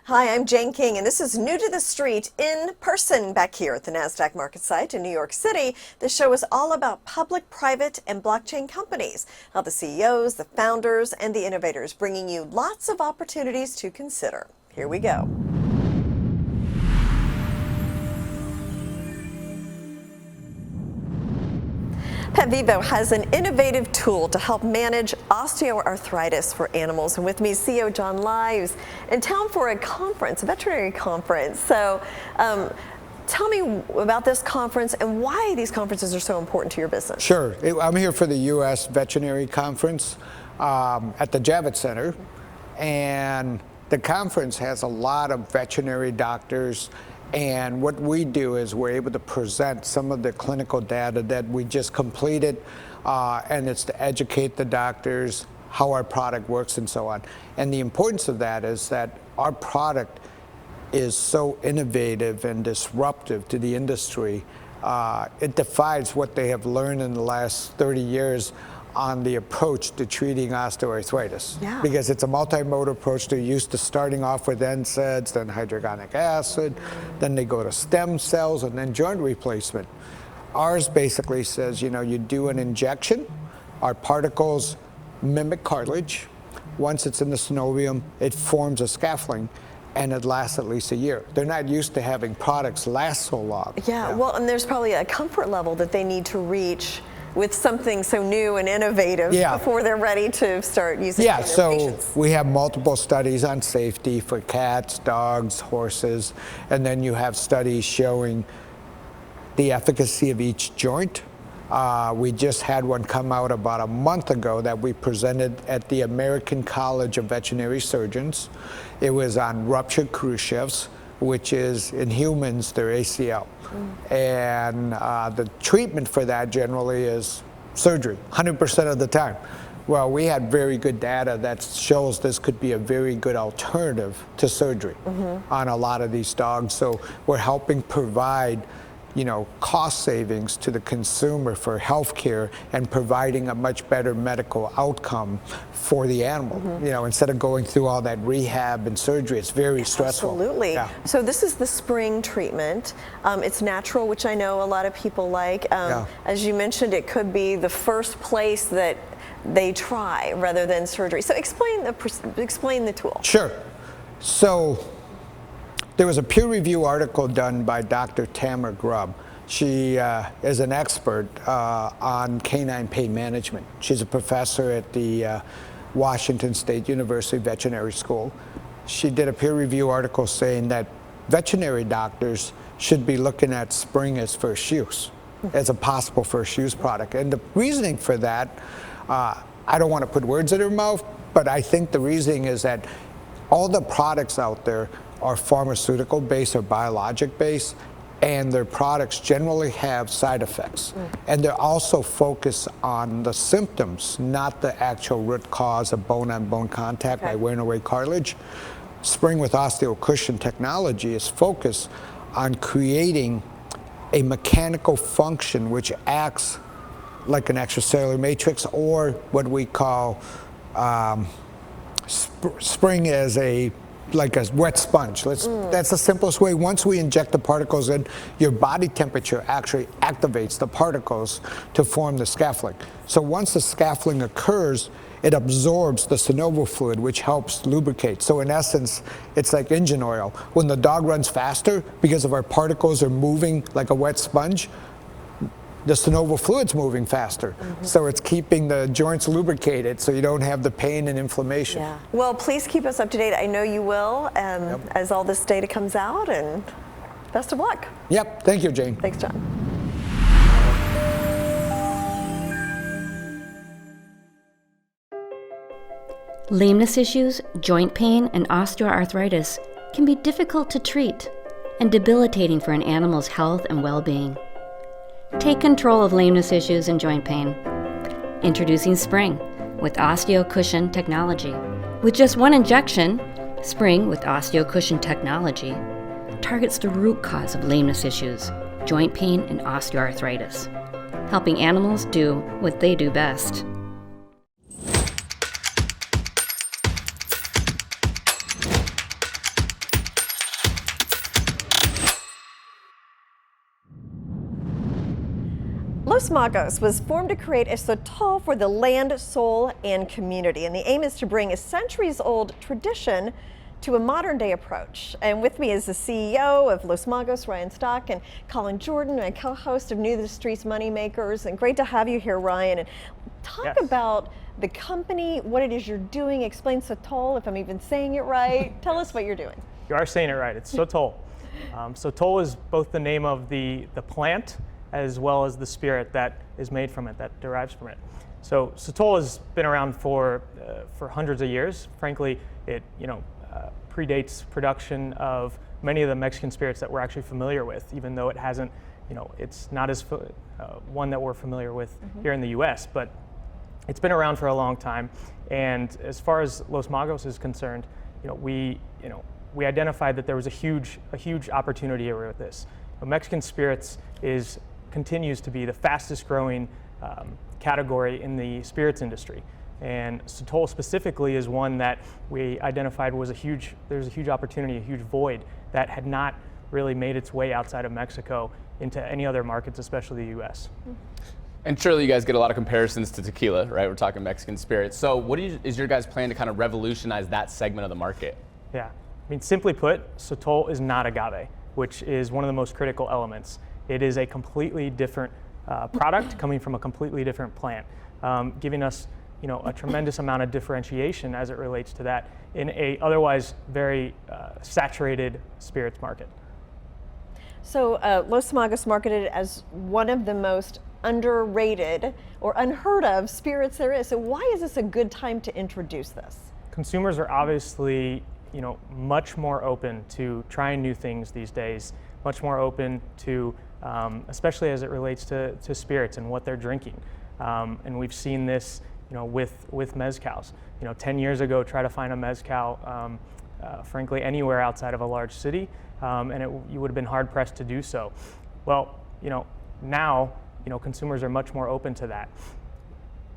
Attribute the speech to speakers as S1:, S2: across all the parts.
S1: Hi, I'm Jane King, and this is New to the Street in person back here at the NASDAQ market site in New York City. This show is all about public, private, and blockchain companies, how the CEOs, the founders, and the innovators bringing you lots of opportunities to consider. Here we go. PetVivo has an innovative tool to help manage osteoarthritis for animals. And with me is CEO John Lives in town for a conference, a veterinary conference. So tell me about this conference and why these conferences are so important to your business.
S2: Sure. I'm here for the U.S. Veterinary Conference at the Javits Center. And the conference has a lot of veterinary doctors. And what we do is we're able to present some of the clinical data that we just completed, and it's to educate the doctors how our product works and so on. And the importance of that is that our product is so innovative and disruptive to the industry. It defies what they have learned in the last 30 years on the approach to treating osteoarthritis.
S1: Yeah.
S2: Because it's a multimodal approach. They're used to starting off with NSAIDs, then hyaluronic acid, then they go to stem cells, and then joint replacement. Ours basically says, you know, you do an injection, our particles mimic cartilage. Once it's in the synovium, it forms a scaffolding, and it lasts at least a year. They're not used to having products last so long.
S1: Yeah, well, and there's probably a comfort level that they need to reach with something so new and innovative before they're ready to start using it in their patients.
S2: We have multiple studies on safety for cats, dogs, horses, and then you have studies showing the efficacy of each joint. We just had one come out about a month ago that we presented at the American College of Veterinary Surgeons. It was on ruptured cruciates, which is, in humans, their ACL. And the treatment for that generally is surgery, 100% of the time. Well, we had very good data that shows this could be a very good alternative to surgery on a lot of these dogs. So we're helping provide, you know, cost savings to the consumer for healthcare and providing a much better medical outcome for the animal. You know, instead of going through all that rehab and surgery, it's very stressful.
S1: Absolutely.
S2: Yeah.
S1: So this is the spring treatment. It's natural, which I know a lot of people like. As you mentioned, it could be the first place that they try rather than surgery. So explain the tool.
S2: Sure. So there was a peer-review article done by Dr. Tamara Grubb. She is an expert on canine pain management. She's a professor at the Washington State University Veterinary School. She did a peer-review article saying that veterinary doctors should be looking at Spring as first use, as a possible first use product. And the reasoning for that, I don't want to put words in her mouth, but I think the reasoning is that all the products out there are pharmaceutical based or biologic based, and their products generally have side effects. And they're also focused on the symptoms, not the actual root cause of bone-on-bone contact by wearing away cartilage. Spring with OsteoCushion technology is focused on creating a mechanical function which acts like an extracellular matrix, or what we call Spring as like a wet sponge. That's the simplest way. Once we inject the particles in, your body temperature actually activates the particles to form the scaffolding. So once the scaffolding occurs, it absorbs the synovial fluid, which helps lubricate. So in essence, it's like engine oil. When the dog runs faster, because of our particles are moving like a wet sponge, the synovial fluid's moving faster. So it's keeping the joints lubricated so you don't have the pain and inflammation.
S1: Yeah. Well, please keep us up to date. I know you will as all this data comes out, and best of luck.
S2: Yep. Thank you, Jane.
S1: Thanks, John.
S3: Lameness issues, joint pain, and osteoarthritis can be difficult to treat and debilitating for an animal's health and well-being. Take control of lameness issues and joint pain. Introducing Spring with OsteoCushion technology. With just one injection, Spring with OsteoCushion technology targets the root cause of lameness issues, joint pain, and osteoarthritis, helping animals do what they do best.
S1: Los Magos was formed to create a sotol for the land, soul, and community. And the aim is to bring a centuries-old tradition to a modern-day approach. And with me is the CEO of Los Magos, Ryan Stock, and Colin Jordon, my co-host of New to the Streets Moneymakers. And great to have you here, Ryan. And talk about the company, what it is you're doing. Explain sotol, if I'm even saying it right. Tell us what you're doing.
S4: You are saying it right. It's sotol. Sotol is both the name of the plant as well as the spirit that is made from it, that derives from it. So sotol has been around for hundreds of years. Frankly, it predates production of many of the Mexican spirits that we're actually familiar with, even though it hasn't, it's not as one that we're familiar with here in the U.S. But it's been around for a long time. And as far as Los Magos is concerned, we identified that there was a huge opportunity here with this. Mexican spirits continues to be the fastest growing category in the spirits industry. And sotol specifically is one that we identified there's a huge opportunity, a huge void that had not really made its way outside of Mexico into any other markets, especially the US.
S5: And surely you guys get a lot of comparisons to tequila, right? We're talking Mexican spirits. So what is your guys' plan to kind of revolutionize that segment of the market?
S4: Yeah, I mean, simply put, sotol is not agave, which is one of the most critical elements. It is a completely different product coming from a completely different plant, giving us a tremendous amount of differentiation as it relates to that in a otherwise very saturated spirits market.
S1: So Los Magos marketed as one of the most underrated or unheard of spirits there is. So why is this a good time to introduce this?
S4: Consumers are obviously much more open to trying new things these days, much more open to, especially as it relates to spirits and what they're drinking. And we've seen this with mezcals. 10 years ago, try to find a mezcal, frankly, anywhere outside of a large city, and you would have been hard pressed to do so. Well, now, consumers are much more open to that.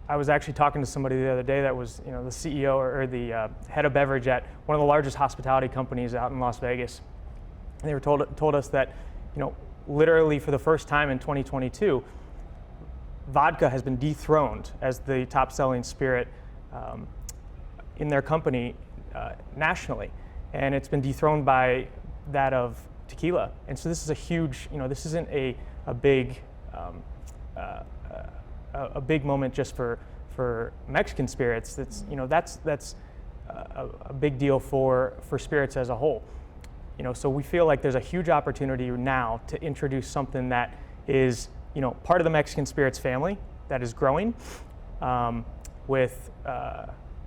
S4: I was actually talking to somebody the other day that was, the CEO or the head of beverage at one of the largest hospitality companies out in Las Vegas. And they were told us that, literally for the first time in 2022, vodka has been dethroned as the top-selling spirit in their company nationally, and it's been dethroned by that of tequila. And so this is a huge, this isn't a big moment just for Mexican spirits. That's a big deal for spirits as a whole. So we feel like there's a huge opportunity now to introduce something that is part of the Mexican spirits family that is growing, with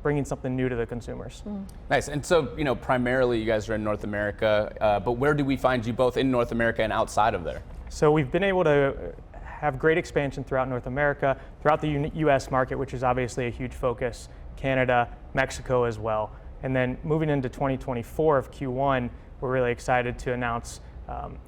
S4: bringing something new to the consumers.
S5: Nice. And so, primarily you guys are in North America, but where do we find you both in North America and outside of there?
S4: So we've been able to have great expansion throughout North America, throughout the US market, which is obviously a huge focus, Canada, Mexico as well. And then moving into 2024 of Q1, we're really excited to announce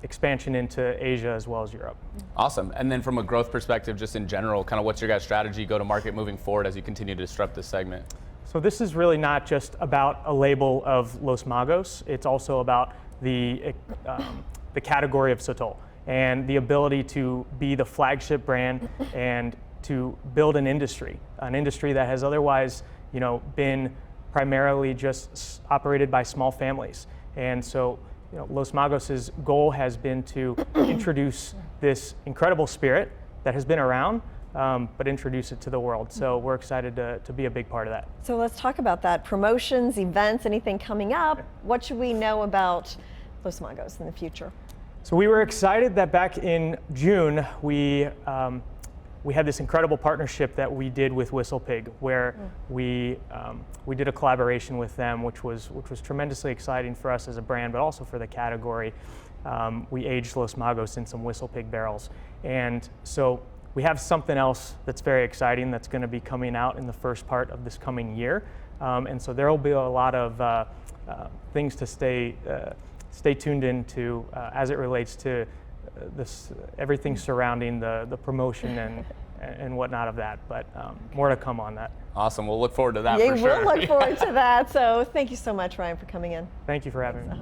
S4: expansion into Asia as well as Europe.
S5: Awesome. And then from a growth perspective, just in general, kind of what's your guys' strategy, go to market moving forward as you continue to disrupt this segment?
S4: So this is really not just about a label of Los Magos. It's also about the category of sotol and the ability to be the flagship brand and to build an industry that has otherwise, been primarily just operated by small families. And so, Los Magos' goal has been to introduce this incredible spirit that has been around, but introduce it to the world. So we're excited to be a big part of that. So
S1: let's talk about that. Promotions, events, anything coming up. What should we know about Los Magos in the future?
S4: So we were excited that back in June, we had this incredible partnership that we did with WhistlePig, where we did a collaboration with them, which was tremendously exciting for us as a brand, but also for the category. We aged Los Magos in some WhistlePig barrels, and so we have something else that's very exciting that's going to be coming out in the first part of this coming year, and so there will be a lot of things to stay tuned into as it relates to everything surrounding the promotion and whatnot of that, but more to come on that.
S5: Awesome. We'll look forward to that for sure.
S1: Yeah, we'll look forward to that. So thank you so much, Ryan, for coming in.
S4: Thank you for having me.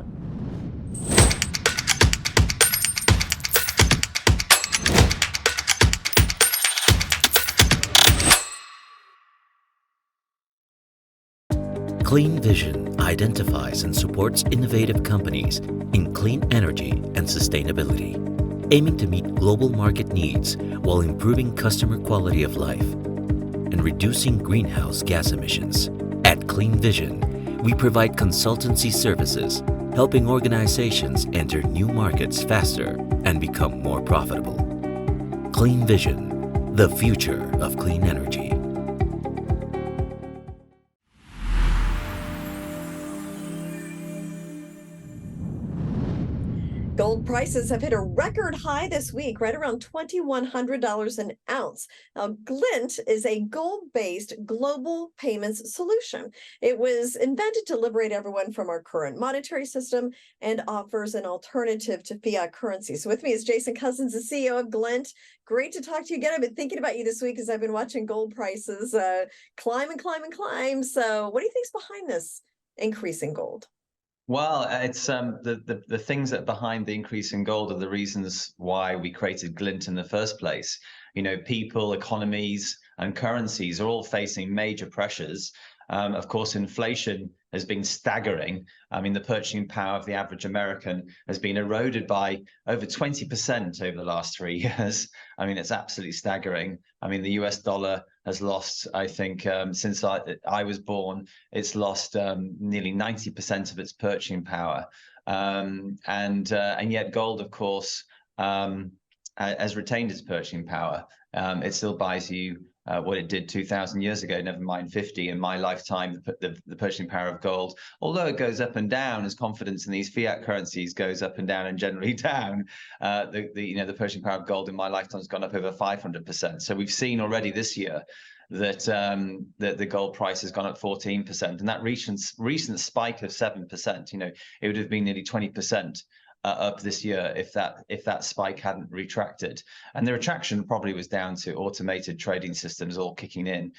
S6: Clean Vision identifies and supports innovative companies in clean energy and sustainability, aiming to meet global market needs while improving customer quality of life and reducing greenhouse gas emissions. At Clean Vision, we provide consultancy services, helping organizations enter new markets faster and become more profitable. Clean Vision, the future of clean energy.
S1: Gold prices have hit a record high this week, right around $2,100 an ounce. Now, Glint is a gold-based global payments solution. It was invented to liberate everyone from our current monetary system and offers an alternative to fiat currency. So with me is Jason Cousins, the CEO of Glint. Great to talk to you again. I've been thinking about you this week as I've been watching gold prices climb and climb and climb. So what do you think's behind this increase in gold?
S7: Well, it's the things that behind the increase in gold are the reasons why we created Glint in the first place. You know, people, economies, and currencies are all facing major pressures. Of course, inflation has been staggering. I mean, the purchasing power of the average American has been eroded by over 20% over the last 3 years. I mean, it's absolutely staggering. I mean, the US dollar has lost, I think, since I was born, it's lost nearly 90% of its purchasing power. And yet gold, of course, has retained its purchasing power. It still buys you what it did 2,000 years ago, never mind 50. In my lifetime, the purchasing power of gold, although it goes up and down as confidence in these fiat currencies goes up and down and generally down, the purchasing power of gold in my lifetime has gone up over 500%. So we've seen already this year that the gold price has gone up 14%, and that recent spike of 7%, you know, it would have been nearly 20%. Up this year if that spike hadn't retracted, and the retraction probably was down to automated trading systems all kicking in.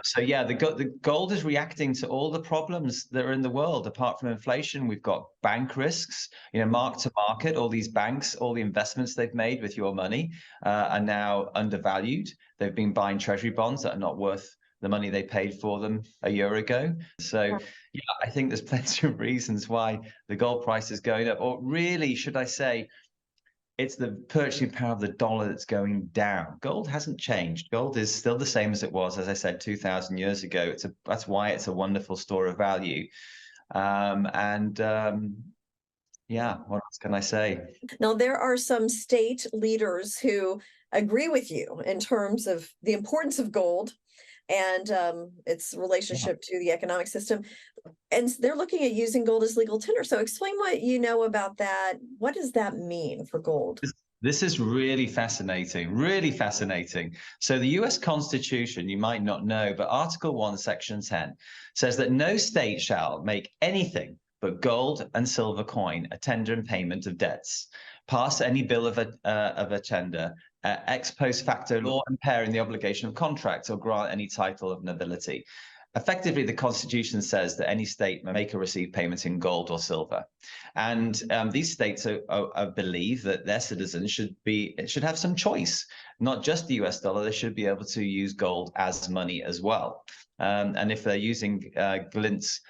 S7: So yeah, the gold is reacting to all the problems that are in the world. Apart from inflation, we've got bank risks, you know, mark to market. All these banks, all the investments they've made with your money are now undervalued. They've been buying treasury bonds that are not worth the money they paid for them a year ago. So yeah, I think there's plenty of reasons why the gold price is going up, or really, should I say, it's the purchasing power of the dollar that's going down. Gold hasn't changed. Gold is still the same as it was, as I said, 2,000 years ago. That's why it's a wonderful store of value. Yeah, what else can I say?
S1: Now, there are some state leaders who agree with you in terms of the importance of gold and its relationship to the economic system. And they're looking at using gold as legal tender. So explain what you know about that. What does that mean for gold?
S7: This is really fascinating, really fascinating. So the US Constitution, you might not know, but Article 1, Section 10 says that no state shall make anything but gold and silver coin a tender in payment of debts, pass any bill of attainder, ex post facto law impairing the obligation of contracts, or grant any title of nobility. Effectively, the Constitution says that any state may make or receive payments in gold or silver. And these states believe that their citizens should have some choice, not just the US dollar. They should be able to use gold as money as well. And if they're using Glint's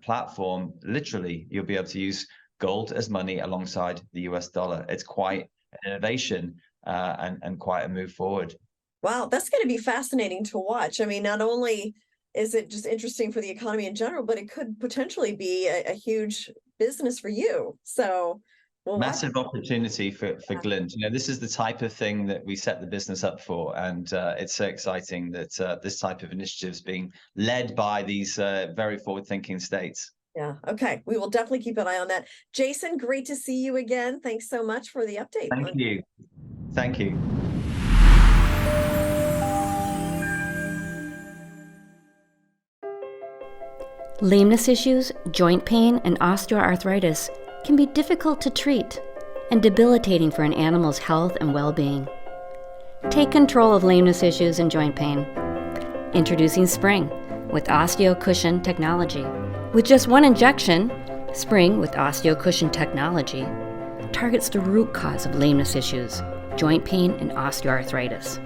S7: platform, literally, you'll be able to use gold as money alongside the US dollar. It's quite an innovation and quite a move forward.
S1: Wow, that's going to be fascinating to watch. I mean, not only is it just interesting for the economy in general, but it could potentially be a huge business for you. So
S7: massive opportunity for Glint. You know, this is the type of thing that we set the business up for, and it's so exciting that this type of initiative is being led by these very forward-thinking states.
S1: Yeah, okay. We will definitely keep an eye on that. Jason, great to see you again. Thanks so much for the update.
S7: Thank you. Thank you.
S3: Lameness issues, joint pain, and osteoarthritis can be difficult to treat and debilitating for an animal's health and well-being. Take control of lameness issues and joint pain. Introducing Spring with OsteoCushion technology. With just one injection, Spring with OsteoCushion technology targets the root cause of lameness issues, joint pain, and osteoarthritis,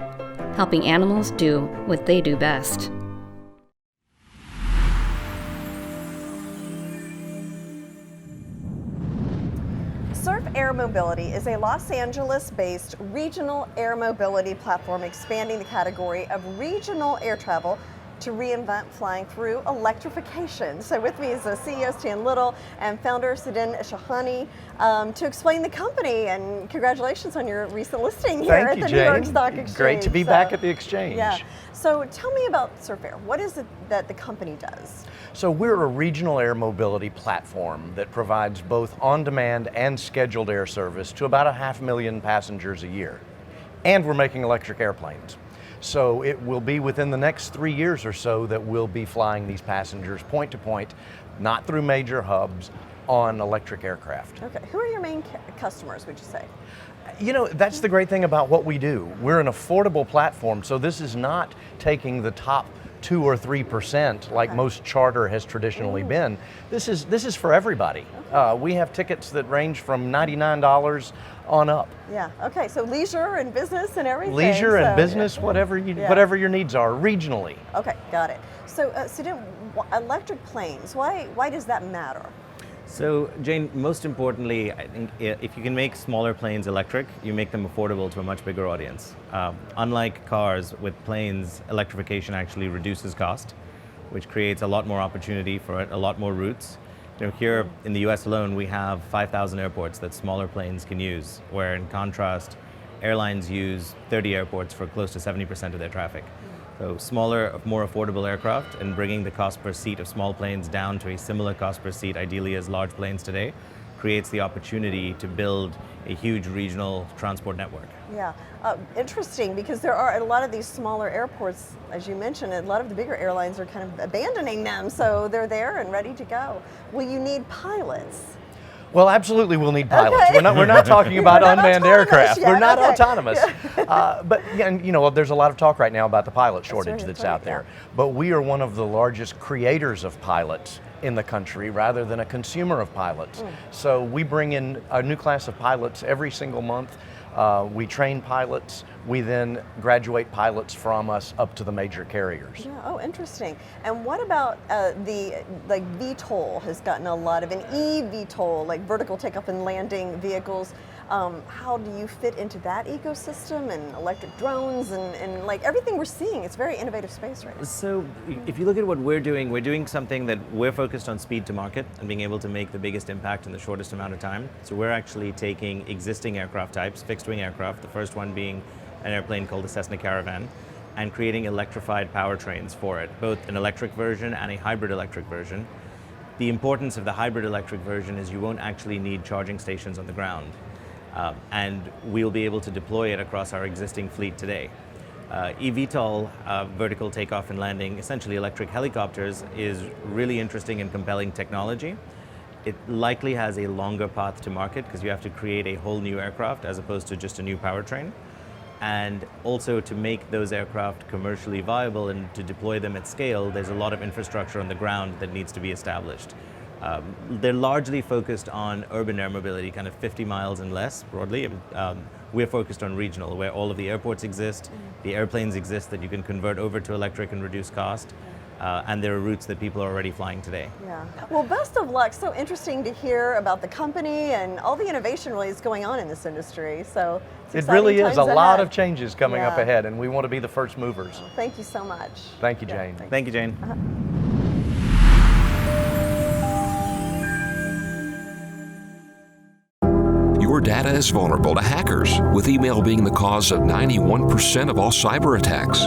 S3: helping animals do what they do best.
S1: Surf Air Mobility is a Los Angeles-based regional air mobility platform expanding the category of regional air travel to reinvent flying through electrification. So with me is the CEO Stan Little and founder Siddharth Shahani to explain the company, and congratulations on your recent listing here at the New York Stock Exchange.
S8: Great to be back at the exchange.
S1: Yeah. So tell me about Surf Air. What is it that the company does?
S8: So we're a regional air mobility platform that provides both on-demand and scheduled air service to about 500,000 passengers a year. And we're making electric airplanes. So it will be within the next 3 years or so that we'll be flying these passengers point to point, not through major hubs, on electric aircraft.
S1: Okay, who are your main customers, would you say?
S8: You know, that's the great thing about what we do. We're an affordable platform, so this is not taking the top 2 or 3% like most charter has traditionally been. This is for everybody. We have tickets that range from $99 on up.
S1: Yeah. Okay. So leisure and business and everything.
S8: Leisure and business, whatever your needs are regionally.
S1: Okay. Got it. So, electric planes. Why does that matter?
S9: So, Jane, most importantly, I think if you can make smaller planes electric, you make them affordable to a much bigger audience. Unlike cars, with planes, electrification actually reduces cost, which creates a lot more opportunity for a lot more routes. You know, here in the US alone, we have 5,000 airports that smaller planes can use, where in contrast, airlines use 30 airports for close to 70% of their traffic. So smaller, more affordable aircraft, and bringing the cost per seat of small planes down to a similar cost per seat, ideally as large planes today, creates the opportunity to build a huge regional transport network.
S1: Yeah, interesting, because there are a lot of these smaller airports, as you mentioned, a lot of the bigger airlines are kind of abandoning them, so they're there and ready to go. Will you need pilots?
S8: Well, absolutely we'll need pilots.
S1: Okay.
S8: We're not talking about unmanned aircraft.
S1: Yet.
S8: We're not
S1: Okay.
S8: autonomous. But you know, there's a lot of talk right now about the pilot shortage that's out there. But we are one of the largest creators of pilots in the country rather than a consumer of pilots. So we bring in a new class of pilots every single month. We train pilots. We then graduate pilots from us up to the major carriers.
S1: Yeah. Oh, interesting. And what about VTOL has gotten a lot of an eVTOL, like vertical takeoff and landing vehicles. How do you fit into that ecosystem, and electric drones and like everything we're seeing? It's a very innovative space right now.
S9: So if you look at what we're doing something that we're focused on speed to market and being able to make the biggest impact in the shortest amount of time. So we're actually taking existing aircraft types, fixed wing aircraft, the first one being an airplane called the Cessna Caravan, and creating electrified powertrains for it, both an electric version and a hybrid electric version. The importance of the hybrid electric version is you won't actually need charging stations on the ground. And we'll be able to deploy it across our existing fleet today. eVTOL, vertical takeoff and landing, essentially electric helicopters, is really interesting and compelling technology. It likely has a longer path to market because you have to create a whole new aircraft as opposed to just a new powertrain. And also, to make those aircraft commercially viable and to deploy them at scale, there's a lot of infrastructure on the ground that needs to be established. They're largely focused on urban air mobility, kind of 50 miles and less, broadly. We're focused on regional, where all of the airports exist, the airplanes exist that you can convert over to electric and reduce cost, and there are routes that people are already flying today.
S1: Yeah. Well, best of luck. So interesting to hear about the company and all the innovation really is going on in this industry. So
S8: it really is a lot
S1: ahead.
S8: of changes coming up ahead, and we want to be the first movers.
S1: Thank you so much.
S8: Thank you, Jane.
S9: Thank you, Jane.
S10: Your data is vulnerable to hackers, with email being the cause of 91% of all cyber attacks.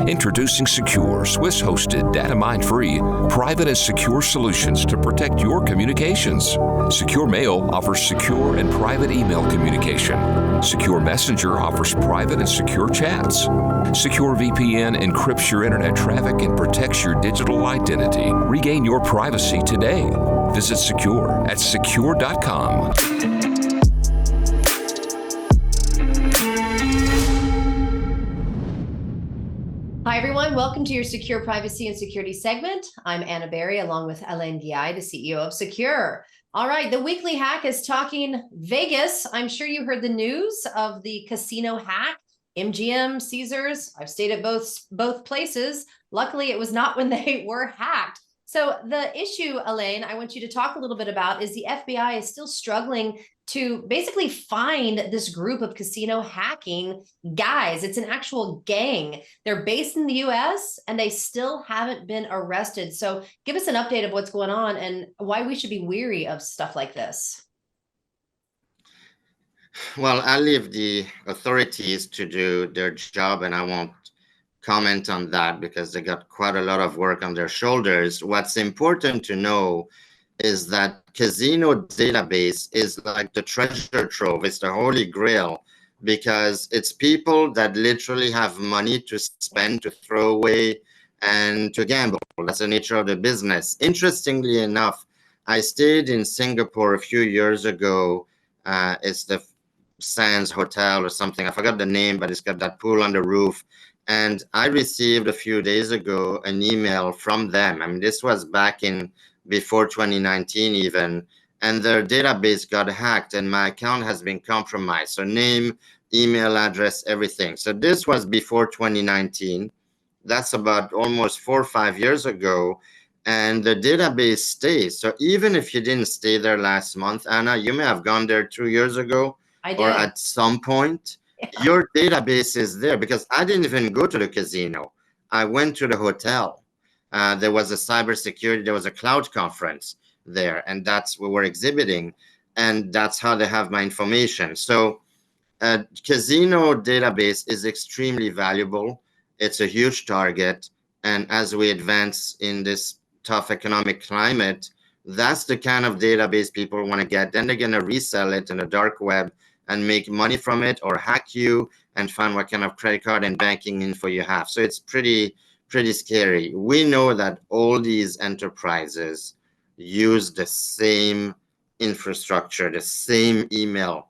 S10: Introducing secure, Swiss-hosted, data-mine-free, private and secure solutions to protect your communications. Secure Mail offers secure and private email communication. Secure Messenger offers private and secure chats. Secure VPN encrypts your internet traffic and protects your digital identity. Regain your privacy today. Visit Secure at secure.com.
S11: Hi, everyone. Welcome to your Secure Privacy and Security segment. I'm Anna Berry, along with Alain Guillai, the CEO of Secure. All right, the weekly hack is talking Vegas. I'm sure you heard the news of the casino hack, MGM, Caesars. I've stayed at both places. Luckily, it was not when they were hacked. So the issue, Elaine, I want you to talk a little bit about is the FBI is still struggling to basically find this group of casino hacking guys. It's an actual gang. They're based in the US and they still haven't been arrested. So give us an update of what's going on and why we should be weary of stuff like this.
S12: Well, I leave the authorities to do their job, and I won't comment on that because they got quite a lot of work on their shoulders. What's important to know is that casino database is like the treasure trove. It's the holy grail because it's people that literally have money to spend, to throw away, and to gamble. That's the nature of the business. Interestingly enough, I stayed in Singapore a few years ago. It's the Sands Hotel or something. I forgot the name, but it's got that pool on the roof. And I received a few days ago an email from them. I mean, this was back in before 2019 even, and their database got hacked and my account has been compromised. So name, email address, everything. So this was before 2019. That's about almost 4 or 5 years ago. And the database stays. So even if you didn't stay there last month, Anna, you may have gone there 2 years ago or at some point. Your database is there because I didn't even go to the casino. I went to the hotel. There was a cybersecurity, there was a cloud conference there, and that's what we're exhibiting. And that's how they have my information. So casino database is extremely valuable. It's a huge target. And as we advance in this tough economic climate, that's the kind of database people want to get. Then they're going to resell it in the dark web and make money from it, or hack you and find what kind of credit card and banking info you have. So it's pretty scary. We know that all these enterprises use the same infrastructure, the same email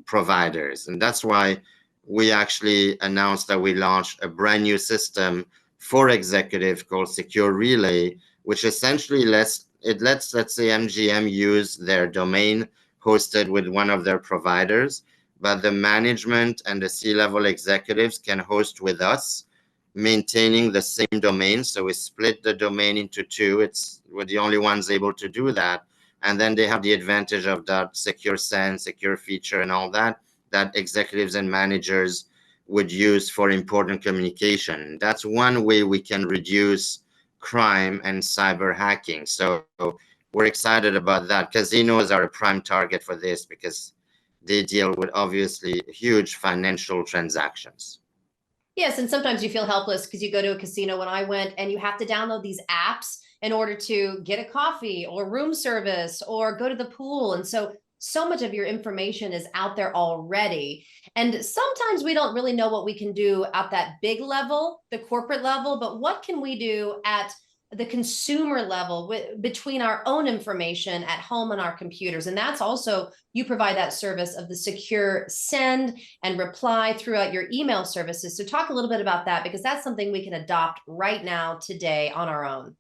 S12: providers. And that's why we actually announced that we launched a brand new system for executive called Secure Relay, which essentially lets, let's say, MGM use their domain hosted with one of their providers, but the management and the C-level executives can host with us, maintaining the same domain. So we split the domain into two. We're the only ones able to do that. And then they have the advantage of that secure send, secure feature, and all that executives and managers would use for important communication. That's one way we can reduce crime and cyber hacking. So we're excited about that. Casinos are a prime target for this because they deal with obviously huge financial transactions.
S11: Yes, and sometimes you feel helpless because you go to a casino when I went and you have to download these apps in order to get a coffee or room service or go to the pool. And so much of your information is out there already. And sometimes we don't really know what we can do at that big level, the corporate level, but what can we do at the consumer level between our own information at home on our computers? And that's also, you provide that service of the secure send and reply throughout your email services. So talk a little bit about that, because that's something we can adopt right now today on our own.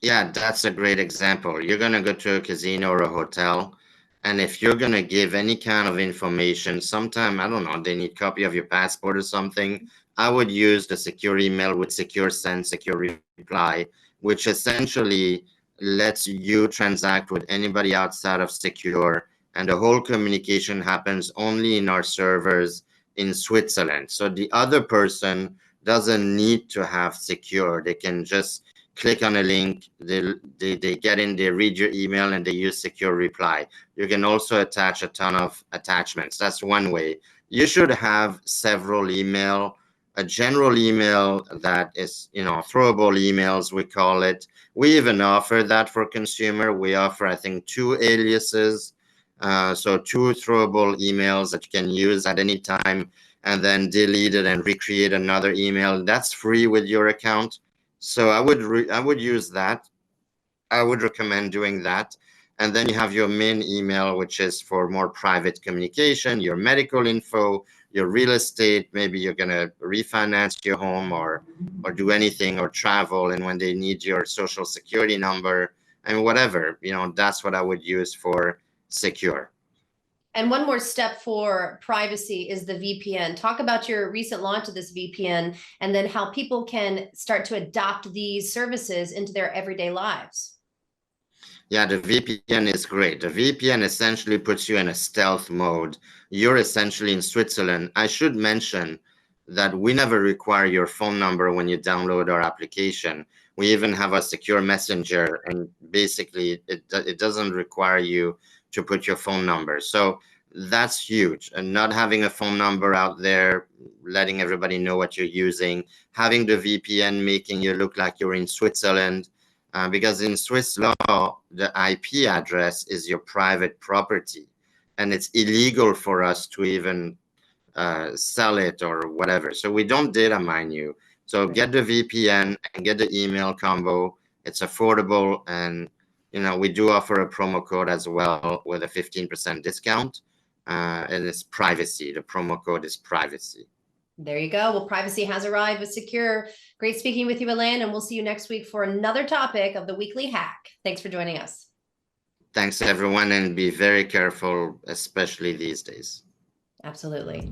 S12: Yeah, that's a great example. You're going to go to a casino or a hotel, and if you're going to give any kind of information, sometime, I don't know, they need a copy of your passport or something, I would use the secure email with secure send, secure reply, which essentially lets you transact with anybody outside of secure. And the whole communication happens only in our servers in Switzerland. So the other person doesn't need to have secure. They can just click on a link, they get in, they read your email, and they use secure reply. You can also attach a ton of attachments. That's one way. You should have several email, a general email that is, throwable emails, we call it. We even offer that for consumer. We offer, I think, 2 aliases. So 2 throwable emails that you can use at any time and then delete it and recreate another email. That's free with your account. So I would use that. I would recommend doing that. And then you have your main email, which is for more private communication, your medical info, your real estate. Maybe you're going to refinance your home or do anything or travel. And when they need your social security number and whatever, that's what I would use for secure.
S11: And one more step for privacy is the VPN. Talk about your recent launch of this VPN and then how people can start to adopt these services into their everyday lives.
S12: Yeah, the VPN is great. The VPN essentially puts you in a stealth mode. You're essentially in Switzerland. I should mention that we never require your phone number when you download our application. We even have a secure messenger, and basically it doesn't require you to put your phone number. So that's huge. And not having a phone number out there, letting everybody know what you're using, having the VPN making you look like you're in Switzerland, because in Swiss law, the IP address is your private property, and it's illegal for us to even sell it or whatever. So we don't data mine you. So get the VPN and get the email combo. It's affordable, and we do offer a promo code as well with a 15% discount, and it's privacy. The promo code is privacy.
S11: There you go. Well, privacy has arrived with Secure. Great speaking with you, Alain, and we'll see you next week for another topic of the Weekly Hack. Thanks for joining us.
S12: Thanks, everyone, and be very careful, especially these days.
S11: Absolutely.